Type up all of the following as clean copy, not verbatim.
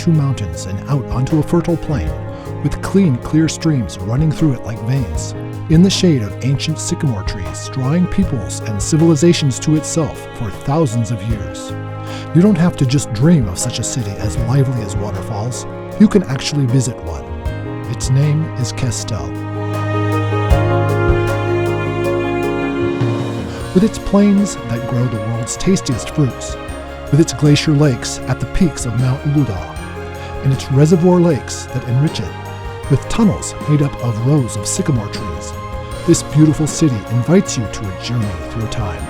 two mountains and out onto a fertile plain, with clean, clear streams running through it like veins, in the shade of ancient sycamore trees, drawing peoples and civilizations to itself for thousands of years. You don't have to just dream of such a city as lively as waterfalls. You can actually visit one. Its name is Kestel. With its plains that grow the world's tastiest fruits, with its glacier lakes at the peaks of Mount Uludağ, and its reservoir lakes that enrich it, with tunnels made up of rows of sycamore trees, this beautiful city invites you to a journey through time.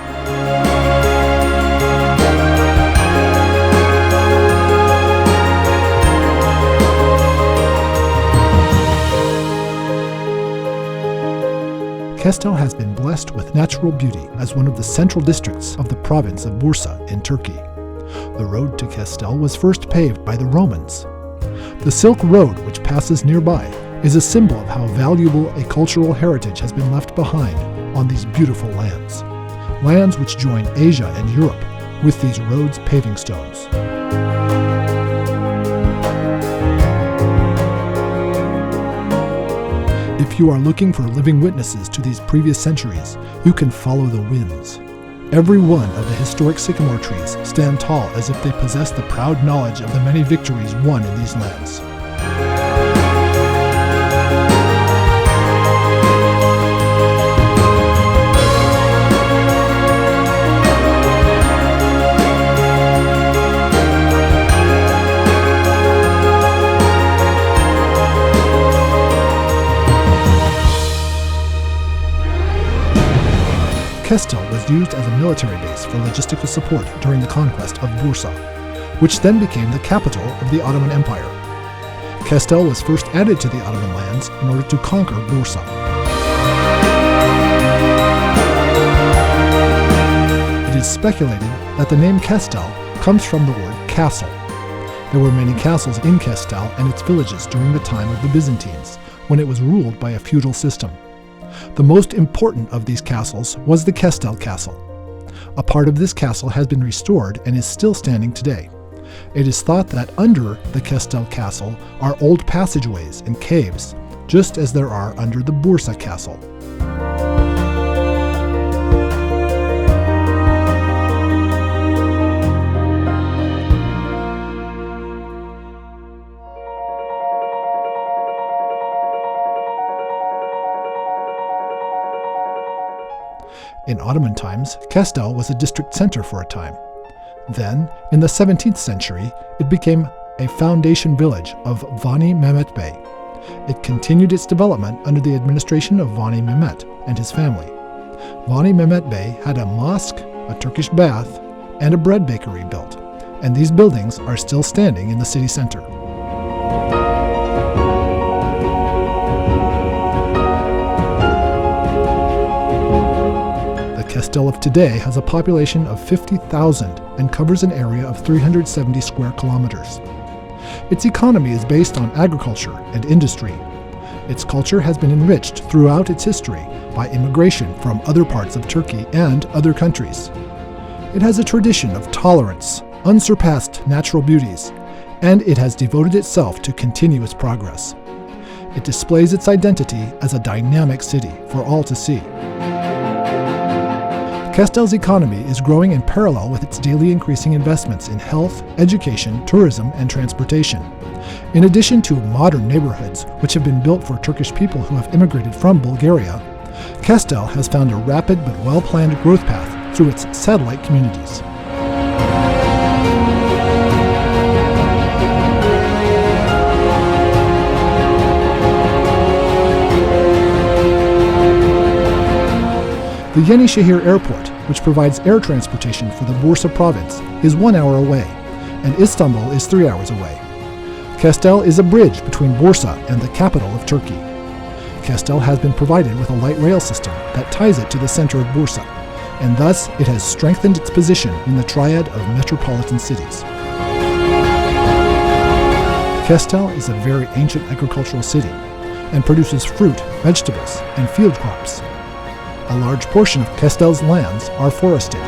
Kestel has been blessed with natural beauty as one of the central districts of the province of Bursa in Turkey. The road to Kestel was first paved by the Romans. The Silk Road, which passes nearby, is a symbol of how valuable a cultural heritage has been left behind on these beautiful lands. Lands which join Asia and Europe with these roads' paving stones. If you are looking for living witnesses to these previous centuries, you can follow the winds. Every one of the historic sycamore trees stand tall as if they possess the proud knowledge of the many victories won in these lands. Kestel was used as a military base for logistical support during the conquest of Bursa, which then became the capital of the Ottoman Empire. Kestel was first added to the Ottoman lands in order to conquer Bursa. It is speculated that the name Kestel comes from the word castle. There were many castles in Kestel and its villages during the time of the Byzantines, when it was ruled by a feudal system. The most important of these castles was the Kestel Castle. A part of this castle has been restored and is still standing today. It is thought that under the Kestel Castle are old passageways and caves, just as there are under the Bursa Castle. In Ottoman times, Kestel was a district center for a time. Then, in the 17th century, it became a foundation village of Vani Mehmet Bey. It continued its development under the administration of Vani Mehmet and his family. Vani Mehmet Bey had a mosque, a Turkish bath, and a bread bakery built, and these buildings are still standing in the city center. Kestel of today has a population of 50,000 and covers an area of 370 square kilometers. Its economy is based on agriculture and industry. Its culture has been enriched throughout its history by immigration from other parts of Turkey and other countries. It has a tradition of tolerance, unsurpassed natural beauties, and it has devoted itself to continuous progress. It displays its identity as a dynamic city for all to see. Kestel's economy is growing in parallel with its daily increasing investments in health, education, tourism, and transportation. In addition to modern neighborhoods, which have been built for Turkish people who have immigrated from Bulgaria, Kestel has found a rapid but well-planned growth path through its satellite communities. The Yenişehir Airport, which provides air transportation for the Bursa province, is 1 hour away, and Istanbul is 3 hours away. Kestel is a bridge between Bursa and the capital of Turkey. Kestel has been provided with a light rail system that ties it to the center of Bursa, and thus it has strengthened its position in the triad of metropolitan cities. Kestel is a very ancient agricultural city and produces fruit, vegetables, and field crops. A large portion of Kestel's lands are forested.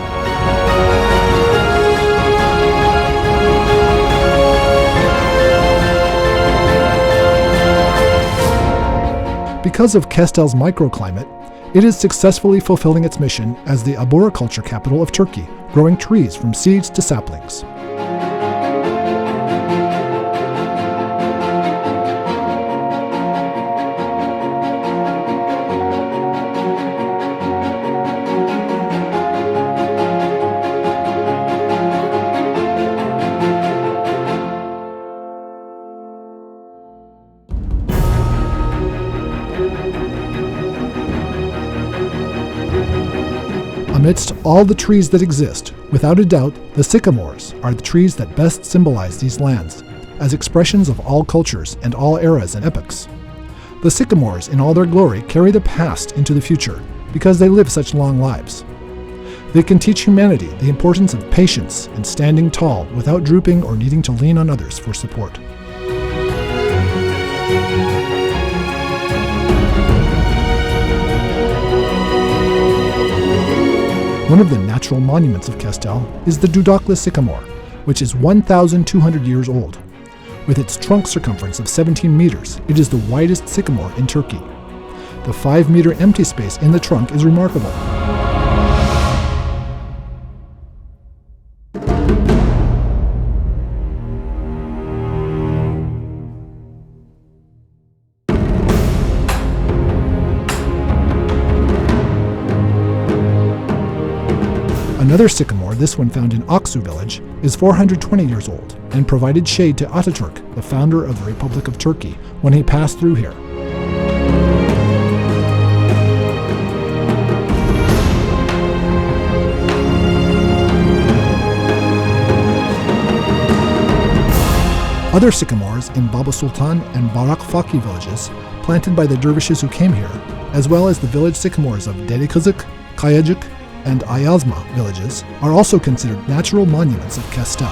Because of Kestel's microclimate, it is successfully fulfilling its mission as the arboriculture capital of Turkey, growing trees from seeds to saplings. Amidst all the trees that exist, without a doubt, the sycamores are the trees that best symbolize these lands, as expressions of all cultures and all eras and epochs. The sycamores, in all their glory, carry the past into the future, because they live such long lives. They can teach humanity the importance of patience and standing tall without drooping or needing to lean on others for support. One of the natural monuments of Kestel is the Dudaklı sycamore, which is 1,200 years old. With its trunk circumference of 17 meters, it is the widest sycamore in Turkey. The 5-meter empty space in the trunk is remarkable. Another sycamore, this one found in Aksu village, is 420 years old and provided shade to Ataturk, the founder of the Republic of Turkey, when he passed through here. Other sycamores in Baba Sultan and Barak Faki villages, planted by the dervishes who came here, as well as the village sycamores of Derikazık, Kayacık, and Ayazma villages, are also considered natural monuments of Kestel.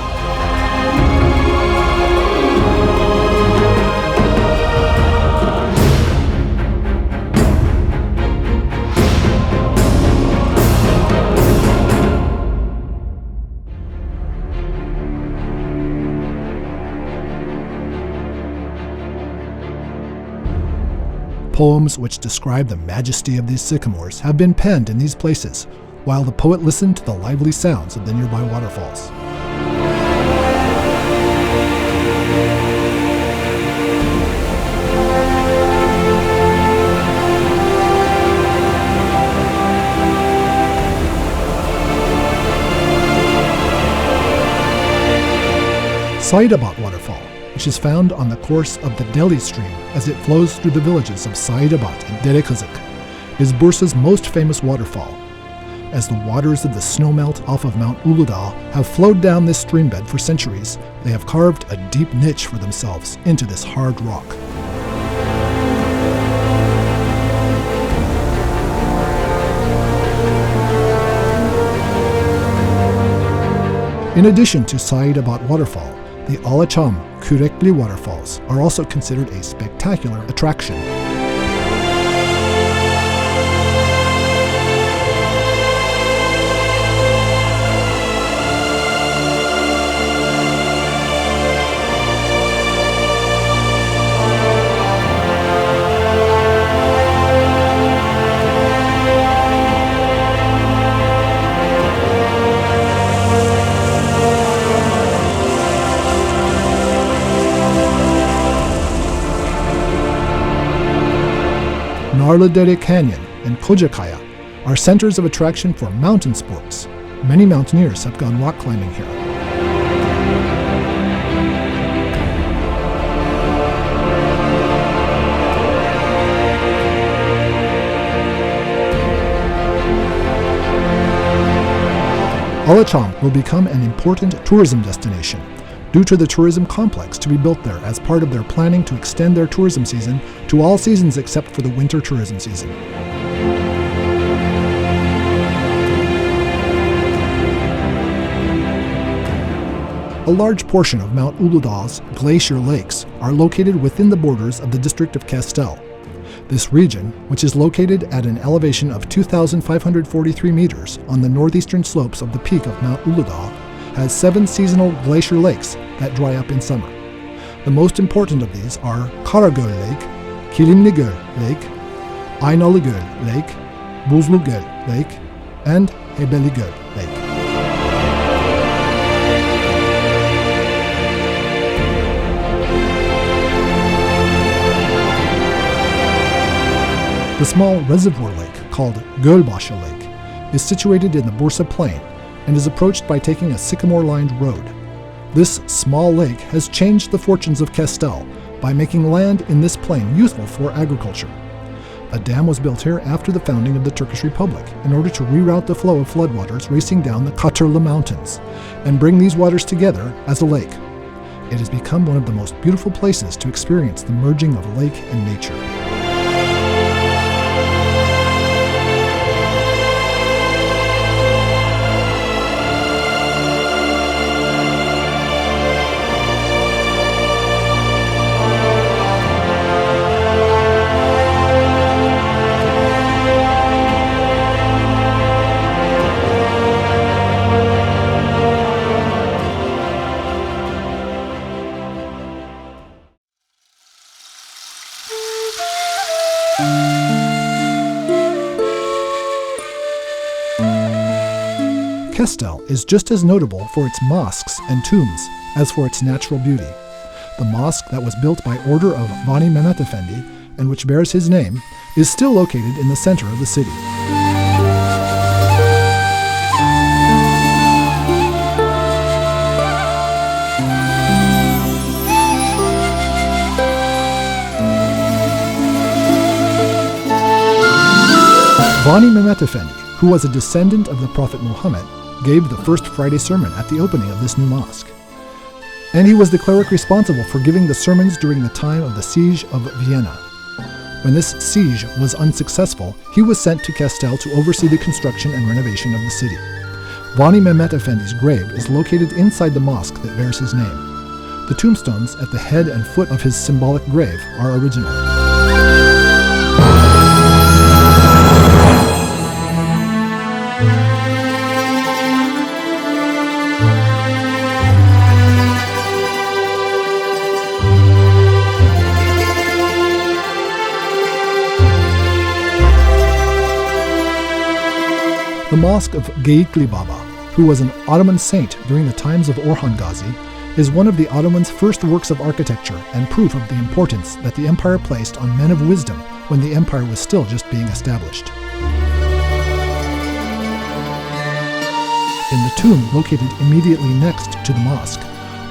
Poems which describe the majesty of these sycamores have been penned in these places, while the poet listened to the lively sounds of the nearby waterfalls. Saidabat waterfall, which is found on the course of the Deli stream as it flows through the villages of Saidabat and Derikazık, is Bursa's most famous waterfall. As the waters of the snowmelt off of Mount Uludağ have flowed down this streambed for centuries, they have carved a deep niche for themselves into this hard rock. In addition to Saidabat waterfall, the Alaçam Kürekli waterfalls are also considered a spectacular attraction. Narlıdere Canyon and Kocakaya are centers of attraction for mountain sports. Many mountaineers have gone rock climbing here. Alaçam will become an important tourism destination due to the tourism complex to be built there as part of their planning to extend their tourism season to all seasons except for the winter tourism season. A large portion of Mount Uludağ's glacier lakes are located within the borders of the district of Kestel. This region, which is located at an elevation of 2,543 meters on the northeastern slopes of the peak of Mount Uludağ, has 7 seasonal glacier lakes that dry up in summer. The most important of these are Karagöl Lake, Kilimligöl Lake, Aynalıgöl Lake, Buzlugöl Lake, and Hebeligöl Lake. The small reservoir lake, called Gölbaşı Lake, is situated in the Bursa Plain and is approached by taking a sycamore-lined road. This small lake has changed the fortunes of Kestel by making land in this plain useful for agriculture. A dam was built here after the founding of the Turkish Republic in order to reroute the flow of floodwaters racing down the Katırlı Mountains and bring these waters together as a lake. It has become one of the most beautiful places to experience the merging of lake and nature. Kestel is just as notable for its mosques and tombs as for its natural beauty. The mosque that was built by order of Vani Mehmet Efendi, and which bears his name, is still located in the center of the city. Vani Mehmet Efendi, who was a descendant of the Prophet Muhammad, gave the first Friday sermon at the opening of this new mosque. And he was the cleric responsible for giving the sermons during the time of the siege of Vienna. When this siege was unsuccessful, he was sent to Kestel to oversee the construction and renovation of the city. Vani Mehmet Efendi's grave is located inside the mosque that bears his name. The tombstones at the head and foot of his symbolic grave are original. The Mosque of Geyikli Baba, who was an Ottoman saint during the times of Orhan Gazi, is one of the Ottomans' first works of architecture and proof of the importance that the empire placed on men of wisdom when the empire was still just being established. In the tomb located immediately next to the mosque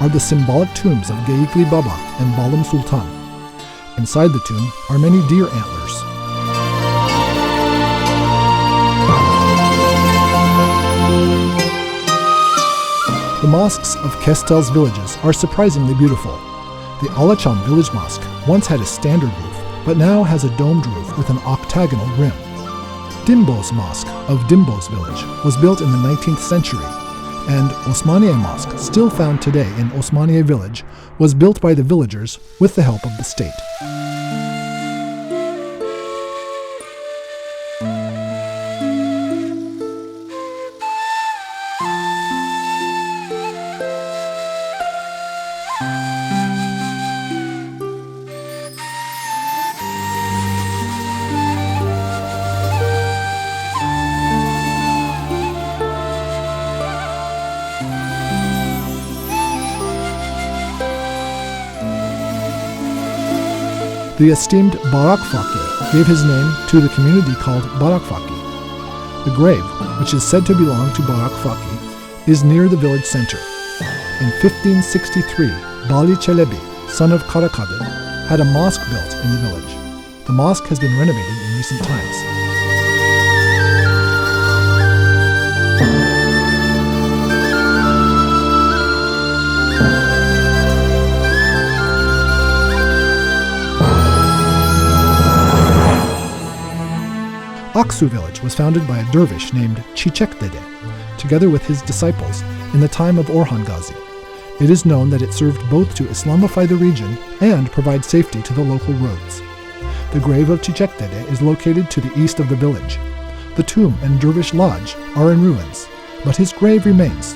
are the symbolic tombs of Geyikli Baba and Balım Sultan. Inside the tomb are many deer antlers. The mosques of Kestel's villages are surprisingly beautiful. The Alaçam village mosque once had a standard roof, but now has a domed roof with an octagonal rim. Dimboz Mosque of Dimboz village was built in the 19th century, and Osmaniye Mosque, still found today in Osmaniye village, was built by the villagers with the help of the state. The esteemed Barak Fakir gave his name to the community called Barak Fakir. The grave, which is said to belong to Barak Fakir, is near the village center. In 1563, Bali Çelebi, son of Karakadır, had a mosque built in the village. The mosque has been renovated in recent times. Aksu village was founded by a dervish named Çiçek Dede, together with his disciples, in the time of Orhan Gazi. It is known that it served both to Islamify the region and provide safety to the local roads. The grave of Çiçek Dede is located to the east of the village. The tomb and dervish lodge are in ruins, but his grave remains.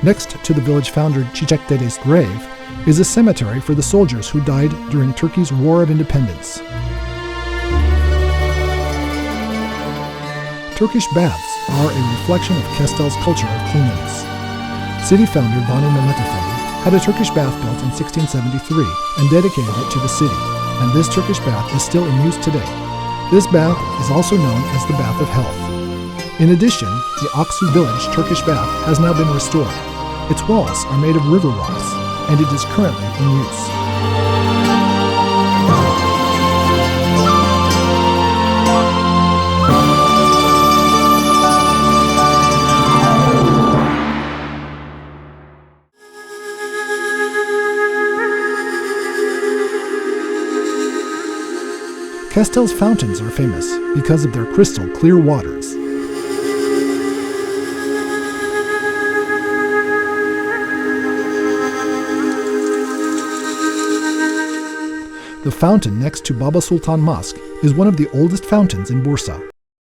Next to the village founder Çiçek Dede's grave is a cemetery for the soldiers who died during Turkey's War of Independence. Turkish baths are a reflection of Kestel's culture of cleanliness. City founder Muni had a Turkish bath built in 1673 and dedicated it to the city, and this Turkish bath is still in use today. This bath is also known as the Bath of Health. In addition, the Aksu village Turkish bath has now been restored. Its walls are made of river rocks, and it is currently in use. Kestel's fountains are famous because of their crystal clear waters. The fountain next to Baba Sultan Mosque is one of the oldest fountains in Bursa.